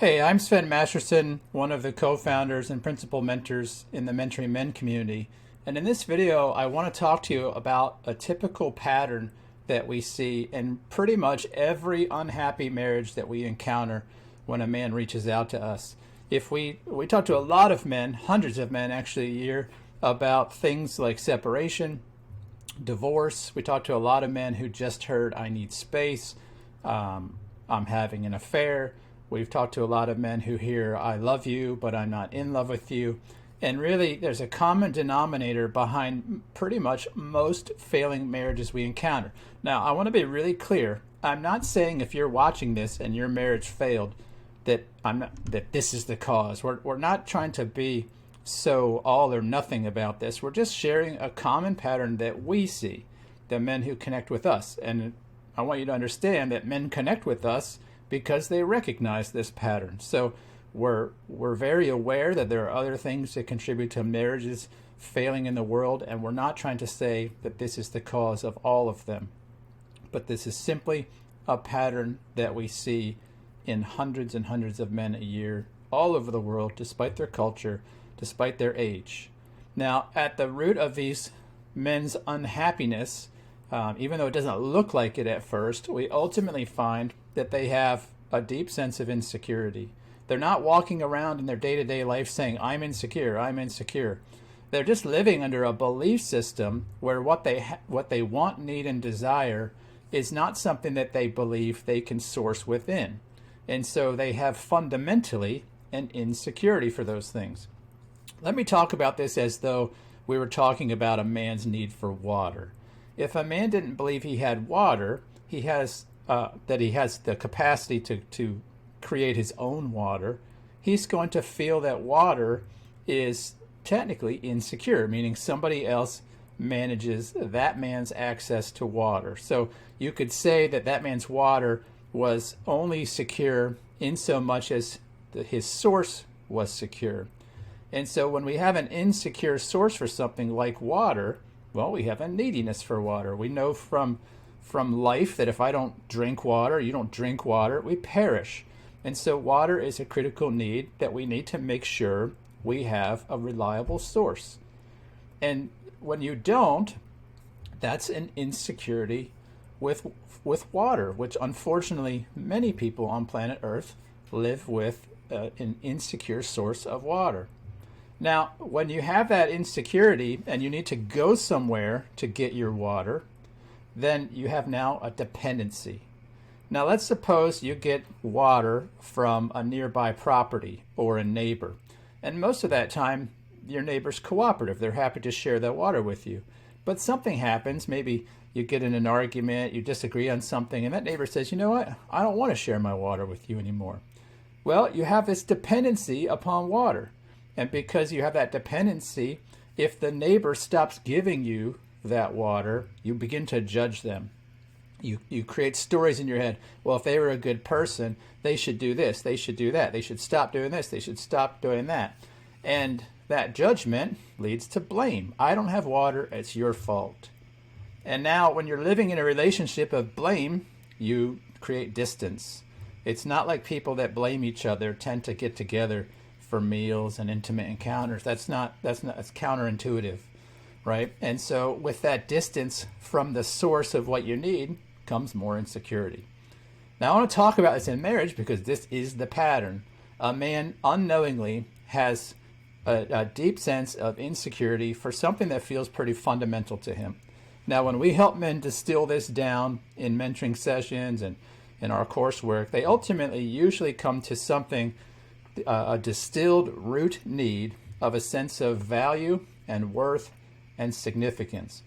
Hey, I'm Sven Masterson, one of the co-founders and principal mentors in the Mentoring Men community. And in this video, I want to talk to you about a typical pattern that we see in pretty much every unhappy marriage that we encounter when a man reaches out to us. If we talk to a lot of men, hundreds of men actually a year, about things like separation, divorce. We talk to a lot of men who just heard, I need space, I'm having an affair. We've talked to a lot of men who hear, I love you, but I'm not in love with you. And really, there's a common denominator behind pretty much most failing marriages we encounter. Now, I want to be really clear. I'm not saying if you're watching this and your marriage failed that that this is the cause. We're not trying to be so all or nothing about this. We're just sharing a common pattern that we see, the men who connect with us. And I want you to understand that men connect with us because they recognize this pattern. So we're very aware that there are other things that contribute to marriages failing in the world, and we're not trying to say that this is the cause of all of them. But this is simply a pattern that we see in hundreds and hundreds of men a year all over the world, despite their culture, despite their age. Now, at the root of these men's unhappiness, even though it doesn't look like it at first, we ultimately find that they have a deep sense of insecurity. They're not walking around in their day-to-day life saying, I'm insecure, I'm insecure. They're just living under a belief system where what they want, need, and desire is not something that they believe they can source within. And so they have fundamentally an insecurity for those things. Let me talk about this as though we were talking about a man's need for water. If a man didn't believe he had water, that he has the capacity to create his own water, he's going to feel that water is technically insecure, meaning somebody else manages that man's access to water. So you could say that that man's water was only secure in so much as his source was secure. And so when we have an insecure source for something like water, well, we have a neediness for water. We know from life that if I don't drink water, you don't drink water, we perish. And so water is a critical need that we need to make sure we have a reliable source. And when you don't, that's an insecurity with water, which unfortunately many people on planet Earth live with an insecure source of water. Now, when you have that insecurity and you need to go somewhere to get your water, then you have now a dependency. Now, let's suppose you get water from a nearby property or a neighbor. And most of that time, your neighbor's cooperative. They're happy to share that water with you. But something happens. Maybe you get in an argument, you disagree on something, and that neighbor says, you know what? I don't want to share my water with you anymore. Well, you have this dependency upon water. And because you have that dependency, if the neighbor stops giving you that water, you begin to judge them. You create stories in your head. Well, if they were a good person, they should do this, they should do that, they should stop doing this, they should stop doing that. And that judgment leads to blame. I don't have water, it's your fault. And now when you're living in a relationship of blame, you create distance. It's not like people that blame each other tend to get together for meals and intimate encounters. That's counterintuitive, right? And so with that distance from the source of what you need comes more insecurity. Now I want to talk about this in marriage because this is the pattern. A man unknowingly has a deep sense of insecurity for something that feels pretty fundamental to him. Now when we help men distill this down in mentoring sessions and in our coursework, they ultimately usually come to something, a distilled root need of a sense of value and worth and significance.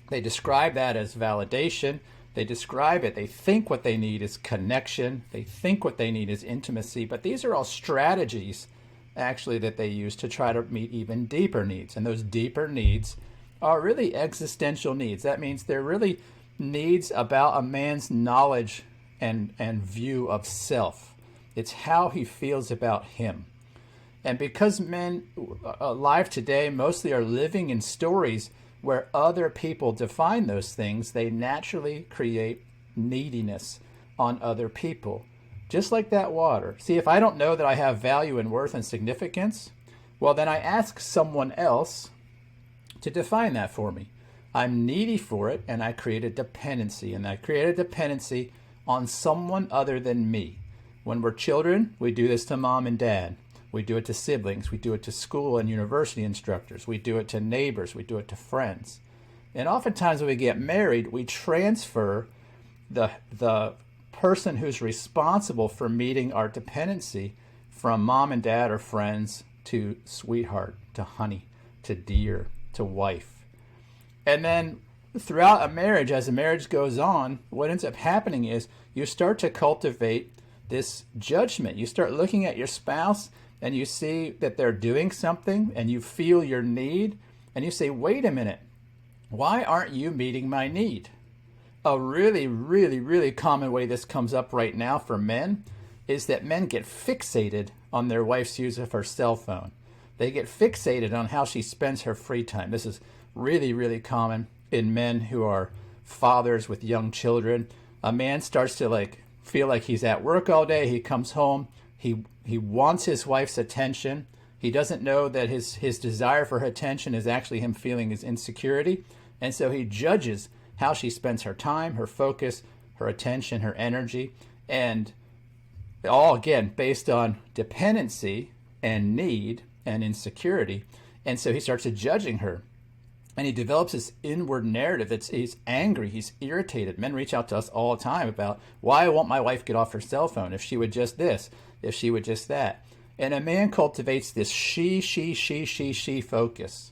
They describe that as validation. They describe it, they think what they need is connection. They think what they need is intimacy. But these are all strategies, actually, that they use to try to meet even deeper needs. And those deeper needs are really existential needs. That means they're really needs about a man's knowledge and view of self. It's how he feels about him. And because men alive today mostly are living in stories where other people define those things, they naturally create neediness on other people. just like that water. See, if I don't know that I have value and worth and significance, well, then I ask someone else to define that for me. I'm needy for it, and I create a dependency, and I create a dependency on someone other than me. When we're children, we do this to mom and dad. We do it to siblings. We do it to school and university instructors. We do it to neighbors. We do it to friends. And oftentimes when we get married, we transfer the person who's responsible for meeting our dependency from mom and dad or friends to sweetheart, to honey, to dear, to wife. And then throughout a marriage, as the marriage goes on, what ends up happening is you start to cultivate this judgment. You start looking at your spouse and you see that they're doing something and you feel your need and you say, wait a minute, why aren't you meeting my need? A really, really, really common way this comes up right now for men is that men get fixated on their wife's use of her cell phone. They get fixated on how she spends her free time. This is really, really common in men who are fathers with young children. A man starts to feel like he's at work all day. He comes home. He wants his wife's attention. He doesn't know that his desire for her attention is actually him feeling his insecurity. And so he judges how she spends her time, her focus, her attention, her energy, and all, again, based on dependency and need and insecurity. And so he starts judging her. And he develops this inward narrative he's angry, he's irritated. Men reach out to us all the time about, why won't my wife get off her cell phone? If she would just this, if she would just that. And a man cultivates this she focus.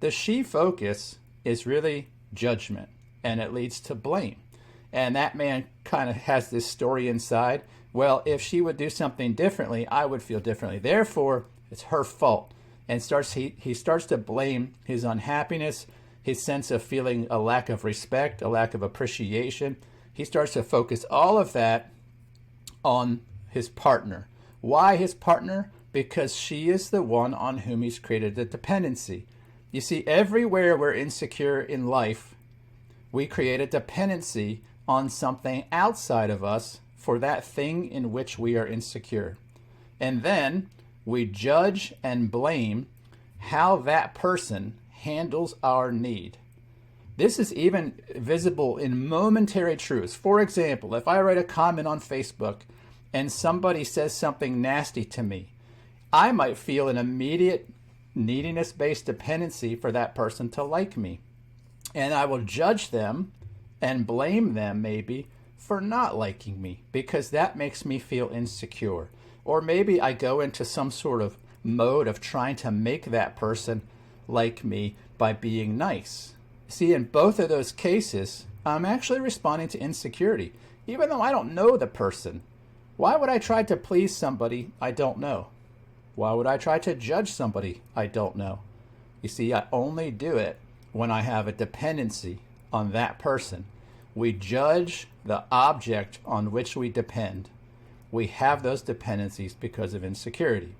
The she focus is really judgment, and it leads to blame. And that man kind of has this story inside. Well, if she would do something differently, I would feel differently. Therefore, it's her fault. And he starts to blame his unhappiness, his sense of feeling a lack of respect, a lack of appreciation. He starts to focus all of that on his partner. Why his partner? Because she is the one on whom he's created the dependency. You see, everywhere we're insecure in life, we create a dependency on something outside of us for that thing in which we are insecure. And then we judge and blame how that person handles our need. This is even visible in momentary truths. For example, if I write a comment on Facebook and somebody says something nasty to me, I might feel an immediate neediness-based dependency for that person to like me. And I will judge them and blame them maybe for not liking me because that makes me feel insecure. Or maybe I go into some sort of mode of trying to make that person like me by being nice. See, in both of those cases, I'm actually responding to insecurity, even though I don't know the person. Why would I try to please somebody I don't know? Why would I try to judge somebody I don't know? You see, I only do it when I have a dependency on that person. We judge the object on which we depend. We have those dependencies because of insecurity.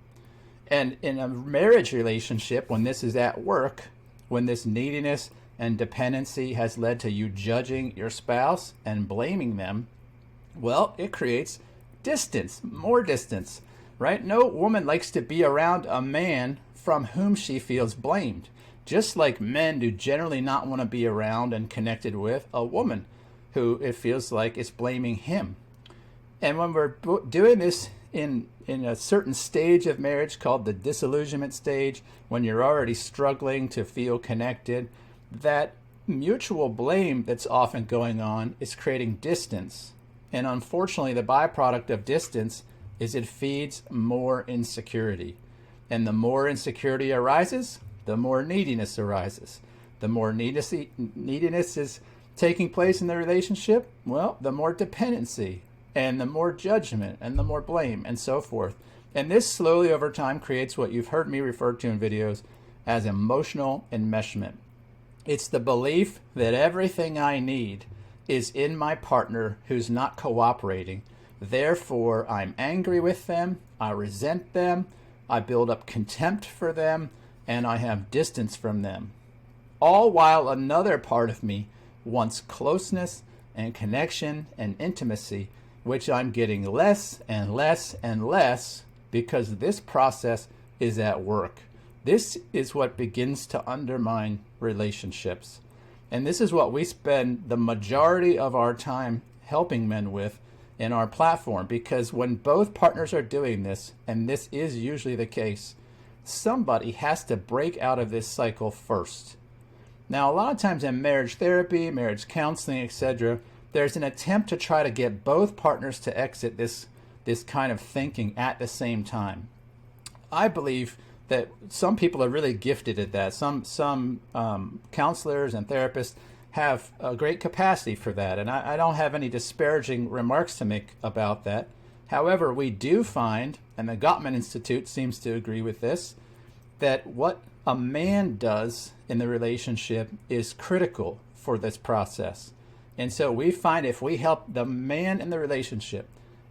And in a marriage relationship, when this is at work, when this neediness and dependency has led to you judging your spouse and blaming them, well, it creates distance, more distance, right? No woman likes to be around a man from whom she feels blamed, just like men do generally not want to be around and connected with a woman who it feels like is blaming him. And when we're doing this in a certain stage of marriage called the disillusionment stage, when you're already struggling to feel connected, that mutual blame that's often going on is creating distance. And unfortunately, the byproduct of distance is it feeds more insecurity. And the more insecurity arises, the more neediness arises. The more neediness is taking place in the relationship, well, the more dependency and the more judgment and the more blame and so forth. And this slowly over time creates what you've heard me refer to in videos as emotional enmeshment. It's the belief that everything I need is in my partner who's not cooperating. Therefore, I'm angry with them, I resent them, I build up contempt for them, and I have distance from them. All while another part of me wants closeness and connection and intimacy, which I'm getting less and less and less because this process is at work. This is what begins to undermine relationships. And this is what we spend the majority of our time helping men with in our platform, because when both partners are doing this, and this is usually the case, somebody has to break out of this cycle first. Now, a lot of times in marriage therapy, marriage counseling, etc., there's an attempt to try to get both partners to exit this kind of thinking at the same time. I believe that some people are really gifted at that. Some counselors and therapists have a great capacity for that, and I don't have any disparaging remarks to make about that. However, we do find, and the Gottman Institute seems to agree with this, that what a man does in the relationship is critical for this process. And so we find if we help the man in the relationship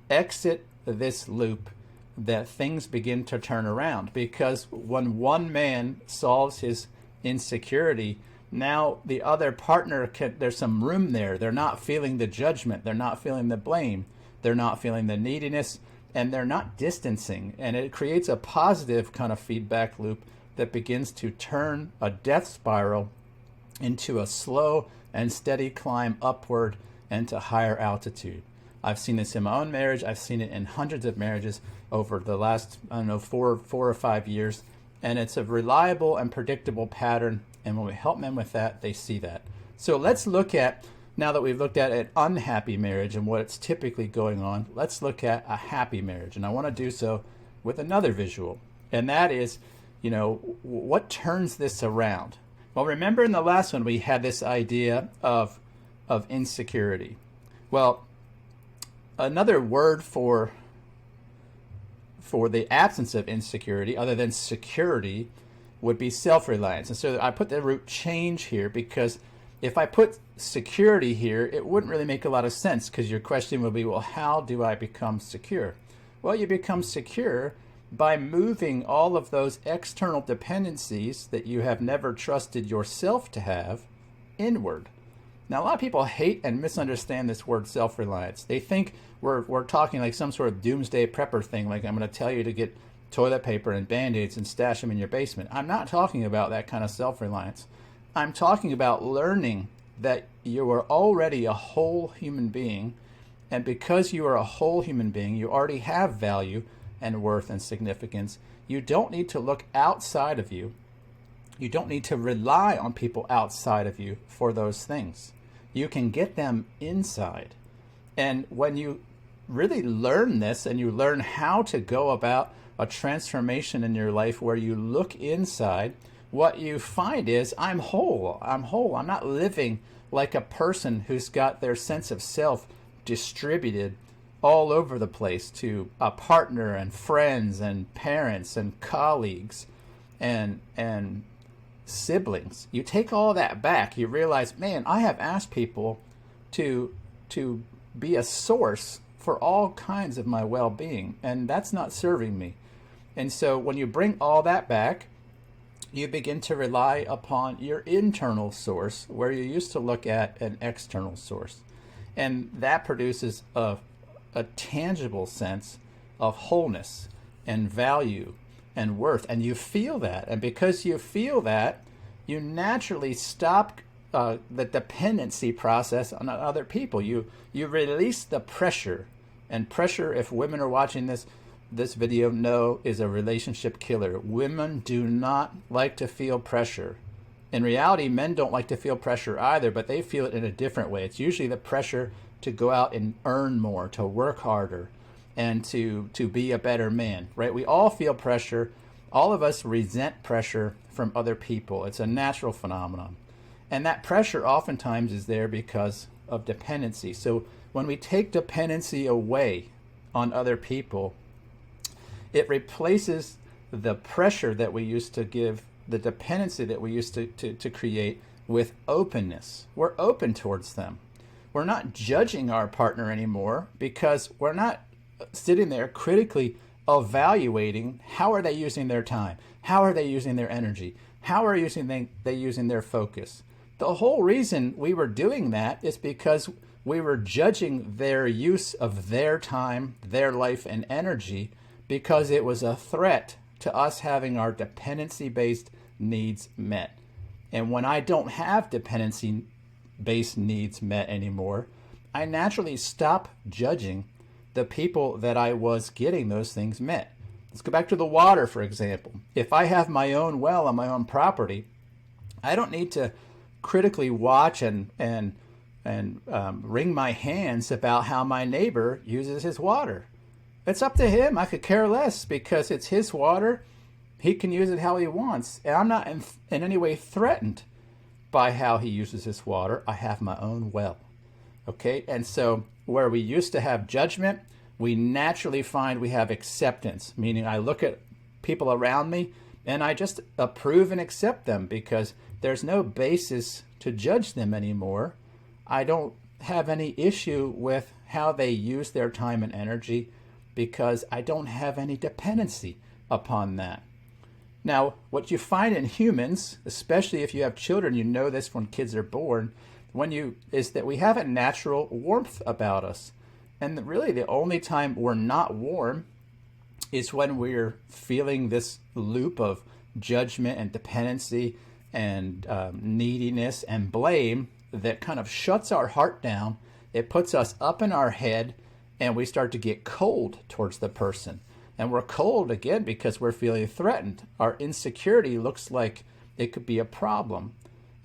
exit this loop, that things begin to turn around. Because when one man solves his insecurity, now the other partner there's some room there. They're not feeling the judgment. They're not feeling the blame. They're not feeling the neediness, and they're not distancing. And it creates a positive kind of feedback loop that begins to turn a death spiral into a slow and steady climb upward and to higher altitude. I've seen this in my own marriage. I've seen it in hundreds of marriages over the last, 4 or 5 years. And it's a reliable and predictable pattern. And when we help men with that, they see that. So let's look at, now that we've looked at an unhappy marriage and what's typically going on, let's look at a happy marriage. And I want to do so with another visual. And that is, what turns this around? Well, remember in the last one, we had this idea of insecurity. Well, another word for the absence of insecurity, other than security, would be self-reliance. And so I put the root change here because if I put security here, it wouldn't really make a lot of sense, because your question would be, well, how do I become secure? Well, you become secure by moving all of those external dependencies that you have never trusted yourself to have inward. Now, a lot of people hate and misunderstand this word self-reliance. They think we're talking like some sort of doomsday prepper thing, like I'm going to tell you to get toilet paper and Band-Aids and stash them in your basement. I'm not talking about that kind of self-reliance. I'm talking about learning that you are already a whole human being, and because you are a whole human being, you already have value and worth and significance. You don't need to look outside of you. You don't need to rely on people outside of you for those things. You can get them inside. And when you really learn this and you learn how to go about a transformation in your life where you look inside, what you find is, I'm whole. I'm whole. I'm not living like a person who's got their sense of self distributed all over the place to a partner and friends and parents and colleagues and siblings. You take all that back, you realize, man, I have asked people to be a source for all kinds of my well-being, and that's not serving me. And so when you bring all that back, you begin to rely upon your internal source, where you used to look at an external source. And that produces a tangible sense of wholeness and value and worth. And you feel that. And because you feel that, you naturally stop the dependency process on other people. You release the pressure. And pressure, if women are watching this video, know is a relationship killer. Women do not like to feel pressure. In reality, men don't like to feel pressure either, but they feel it in a different way. It's usually the pressure to go out and earn more, to work harder, and to be a better man, right? We all feel pressure. All of us resent pressure from other people. It's a natural phenomenon. And that pressure oftentimes is there because of dependency. So when we take dependency away on other people, it replaces the pressure that we used to give, the dependency that we used to create, with openness. We're open towards them. We're not judging our partner anymore because we're not sitting there critically evaluating how are they using their time, how are they using their energy, how are they using their focus. The whole reason we were doing that is because we were judging their use of their time, their life, and energy because it was a threat to us having our dependency-based needs met. And when I don't have dependency-based needs met anymore, I naturally stop judging the people that I was getting those things met. Let's go back to the water, for example. If I have my own well on my own property, I don't need to critically watch and wring my hands about how my neighbor uses his water. It's up to him. I could care less because it's his water. He can use it how he wants. And I'm not in any way threatened by how he uses his water. I have my own well. Okay? And so where we used to have judgment, we naturally find we have acceptance, meaning I look at people around me and I just approve and accept them because there's no basis to judge them anymore. I don't have any issue with how they use their time and energy because I don't have any dependency upon that. Now, what you find in humans, especially if you have children, you know this when kids are born, is that we have a natural warmth about us. And really the only time we're not warm is when we're feeling this loop of judgment and dependency and neediness and blame that kind of shuts our heart down. It puts us up in our head and we start to get cold towards the person. And we're cold again because we're feeling threatened. Our insecurity looks like it could be a problem.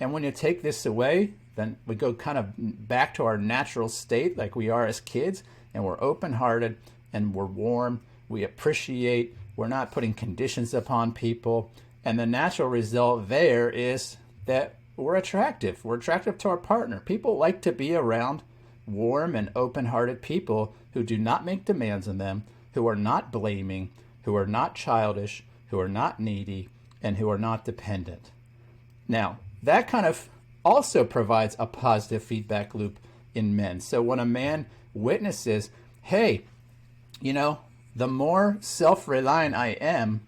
And when you take this away, then we go kind of back to our natural state like we are as kids, and we're open-hearted and we're warm. We appreciate. We're not putting conditions upon people. And the natural result there is that we're attractive. We're attractive to our partner. People like to be around warm and open-hearted people who do not make demands on them, who are not blaming, who are not childish, who are not needy, and who are not dependent. Now, that kind of also provides a positive feedback loop in men. So when a man witnesses, hey, the more self-reliant I am,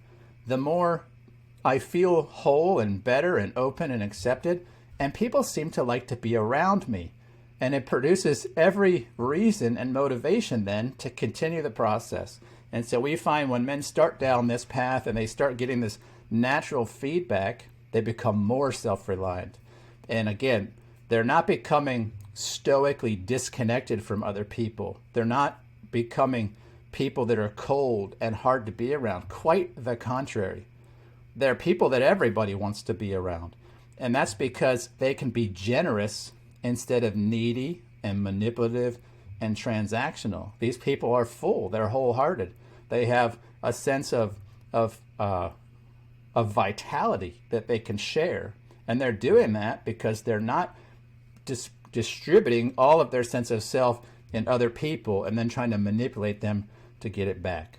the more I feel whole and better and open and accepted, and people seem to like to be around me. And it produces every reason and motivation then to continue the process. And so we find when men start down this path and they start getting this natural feedback, they become more self-reliant. And again, they're not becoming stoically disconnected from other people. They're not becoming people that are cold and hard to be around. Quite the contrary. They're people that everybody wants to be around. And that's because they can be generous instead of needy and manipulative and transactional. These people are full. They're wholehearted. They have a sense of vitality that they can share. And they're doing that because they're not distributing all of their sense of self in other people and then trying to manipulate them to get it back.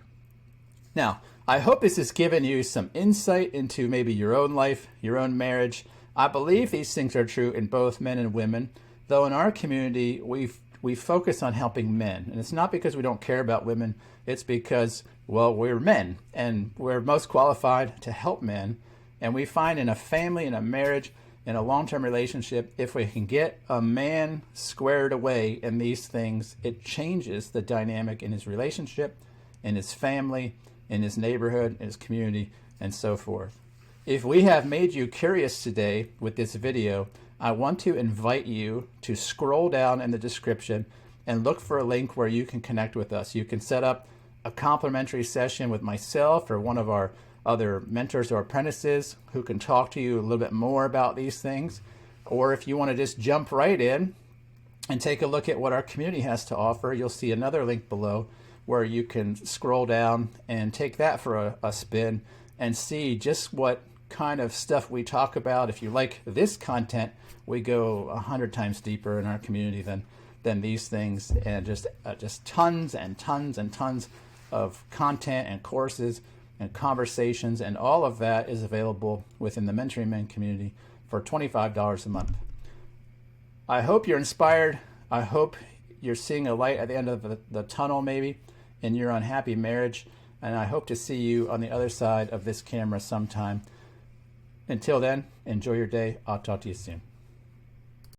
Now, I hope this has given you some insight into maybe your own life, your own marriage. I believe these things are true in both men and women, though in our community, we focus on helping men. And it's not because we don't care about women. It's because, well, we're men and we're most qualified to help men. And we find in a family, in a marriage, in a long-term relationship, if we can get a man squared away in these things, it changes the dynamic in his relationship, in his family, in his neighborhood, in his community, and so forth. If we have made you curious today with this video, I want to invite you to scroll down in the description and look for a link where you can connect with us. You can set up a complimentary session with myself or one of our other mentors or apprentices who can talk to you a little bit more about these things. Or if you want to just jump right in and take a look at what our community has to offer, you'll see another link below where you can scroll down and take that for a spin and see just what kind of stuff we talk about. If you like this content, we go 100 times deeper in our community than these things, and just tons and tons and tons of content and courses and conversations, and all of that is available within the Mentoring Men community for $25 a month. I hope you're inspired. I hope you're seeing a light at the end of the tunnel maybe in your unhappy marriage, and I hope to see you on the other side of this camera sometime. Until then, enjoy your day. I'll talk to you soon.